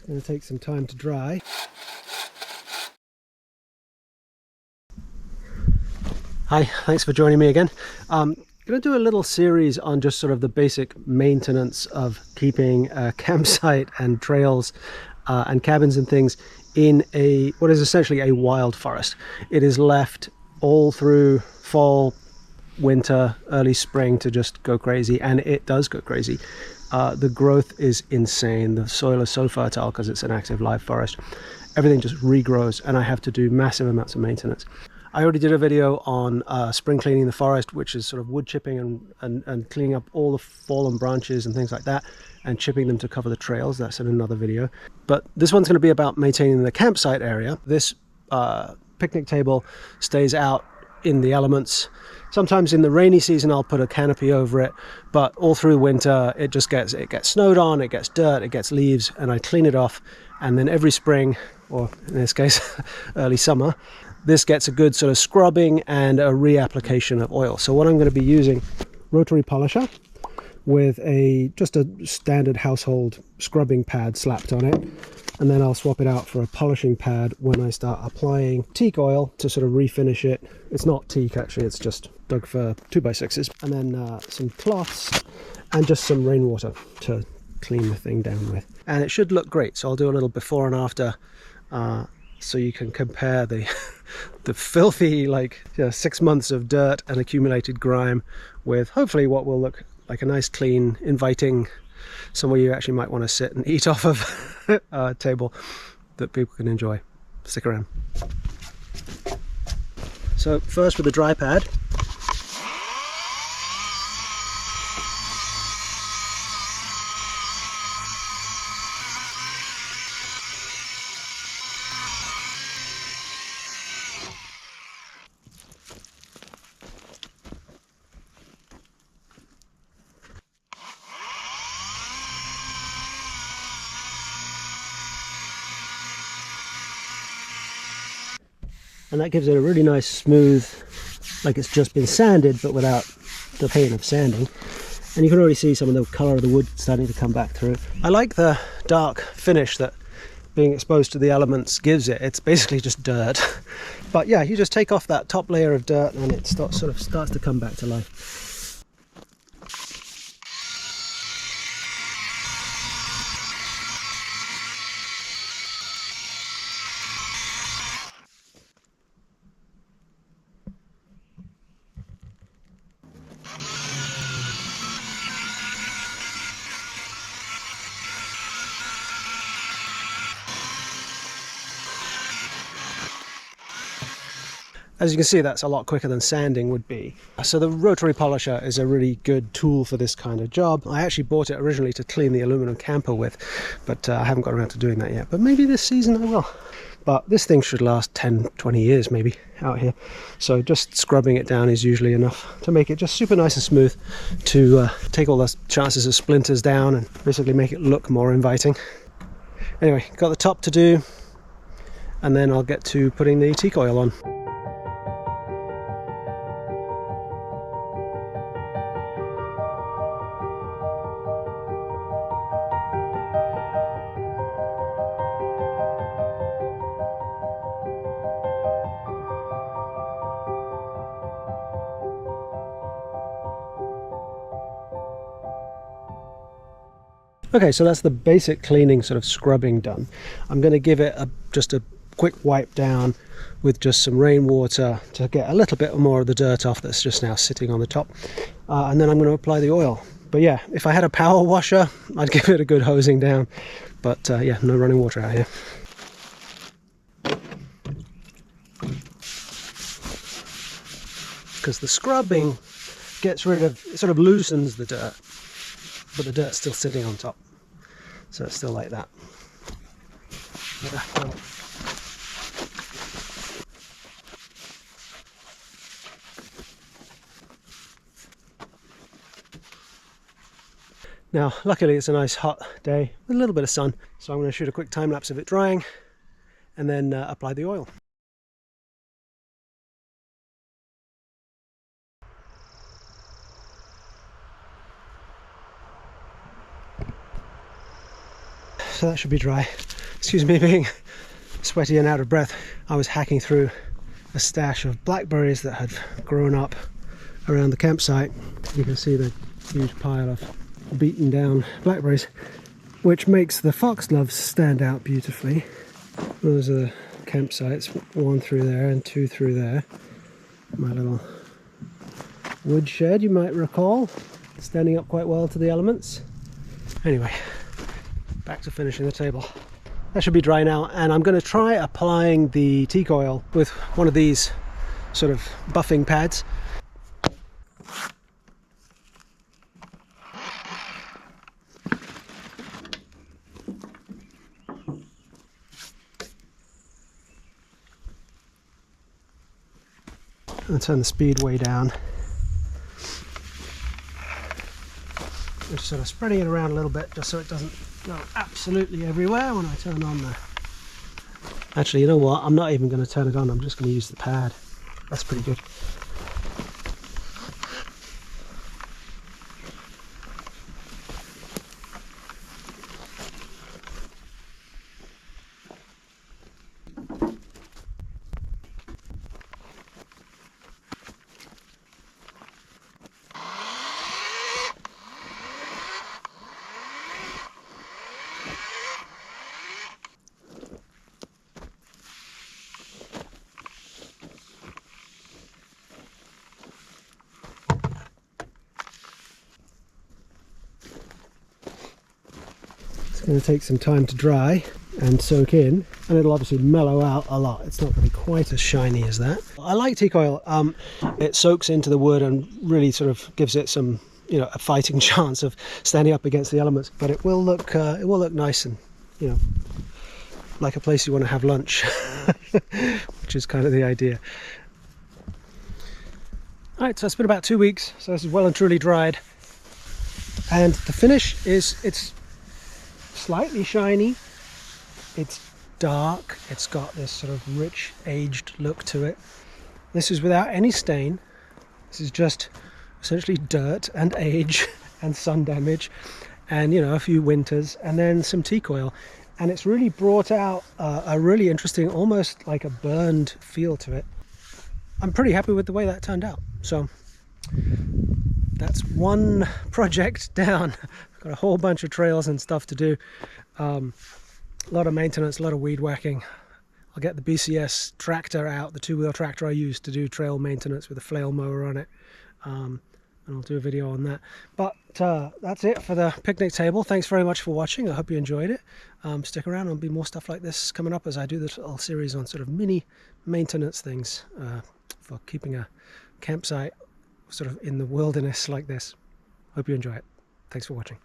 going to take some time to dry. Hi, thanks for joining me again. I'm going to do a little series on just sort of the basic maintenance of keeping a campsite and trails and cabins and things in what is essentially a wild forest. It is left all through fall, winter, early spring to just go crazy, and it does go crazy. The growth is insane. The soil is so fertile because it's an active live forest. Everything just regrows, and I have to do massive amounts of maintenance. I already did a video on spring cleaning the forest, which is sort of wood chipping and cleaning up all the fallen branches and things like that, and chipping them to cover the trails. That's in another video. But this one's going to be about maintaining the campsite area. This picnic table stays out in the elements. Sometimes in the rainy season I'll put a canopy over it, but all through winter it gets snowed on, it gets dirt, it gets leaves, and I clean it off. And then every spring, or in this case early summer, this gets a good sort of scrubbing and a reapplication of oil. So what I'm going to be using, rotary polisher with just a standard household scrubbing pad slapped on it, and then I'll swap it out for a polishing pad when I start applying teak oil to sort of refinish it. It's not teak actually, it's just Doug fir 2x6s, and then some cloths and just some rainwater to clean the thing down with. And it should look great, so I'll do a little before and after so you can compare the filthy 6 months of dirt and accumulated grime with hopefully what will look like a nice, clean, inviting, somewhere you actually might want to sit and eat off of a table that people can enjoy. Stick around. So first with the dry pad. And that gives it a really nice smooth, like it's just been sanded, but without the pain of sanding. And you can already see some of the colour of the wood starting to come back through. I like the dark finish that being exposed to the elements gives it. It's basically just dirt. But yeah, you just take off that top layer of dirt and it starts to come back to life. As you can see, that's a lot quicker than sanding would be. So the rotary polisher is a really good tool for this kind of job. I actually bought it originally to clean the aluminum camper with, but I haven't got around to doing that yet. But maybe this season I will. But this thing should last 10, 20 years maybe out here. So just scrubbing it down is usually enough to make it just super nice and smooth, to take all the chances of splinters down and basically make it look more inviting. Anyway, got the top to do, and then I'll get to putting the teak oil on. Okay, so that's the basic cleaning, sort of scrubbing done. I'm going to give it just a quick wipe down with just some rainwater to get a little bit more of the dirt off that's just now sitting on the top. And then I'm going to apply the oil. But yeah, if I had a power washer, I'd give it a good hosing down. But yeah, no running water out here. Because the scrubbing gets rid of, it sort of loosens the dirt, but the dirt's still sitting on top. So it's still like that. Now, luckily it's a nice hot day with a little bit of sun, so I'm going to shoot a quick time lapse of it drying and then apply the oil. So that should be dry. excuse me being sweaty and out of breath, I was hacking through a stash of blackberries that had grown up around the campsite. You can see the huge pile of beaten down blackberries, which makes the foxgloves stand out beautifully. Those are the campsites, one through there and two through there. My little wood shed, you might recall, standing up quite well to the elements. Anyway, back to finishing the table. That should be dry now, and I'm going to try applying the teak oil with one of these sort of buffing pads. And turn the speed way down. Just sort of spreading it around a little bit just so it doesn't go absolutely everywhere when I turn on the... Actually, you know what? I'm not even going to turn it on. I'm just going to use the pad. That's pretty good. It's going to take some time to dry and soak in, and it'll obviously mellow out a lot. It's not going to be quite as shiny as that. I like teak oil. It soaks into the wood and really sort of gives it some, you know, a fighting chance of standing up against the elements. But it will look nice and, you know, like a place you want to have lunch, which is kind of the idea. All right, so it's been about 2 weeks, so this is well and truly dried, and the finish is it's slightly shiny, it's dark, it's got this sort of rich aged look to it. This is without any stain. This is just essentially dirt and age and sun damage and, you know, a few winters and then some teak oil, and it's really brought out a really interesting, almost like a burned feel to it. I'm pretty happy with the way that turned out. So that's one project down. I've got a whole bunch of trails and stuff to do. A lot of maintenance, a lot of weed whacking. I'll get the BCS tractor out, the two-wheel tractor I use to do trail maintenance with a flail mower on it. And I'll do a video on that. But that's it for the picnic table. Thanks very much for watching. I hope you enjoyed it. Stick around, there'll be more stuff like this coming up as I do this little series on sort of mini maintenance things for keeping a campsite sort of in the wilderness like this. Hope you enjoy it. Thanks for watching.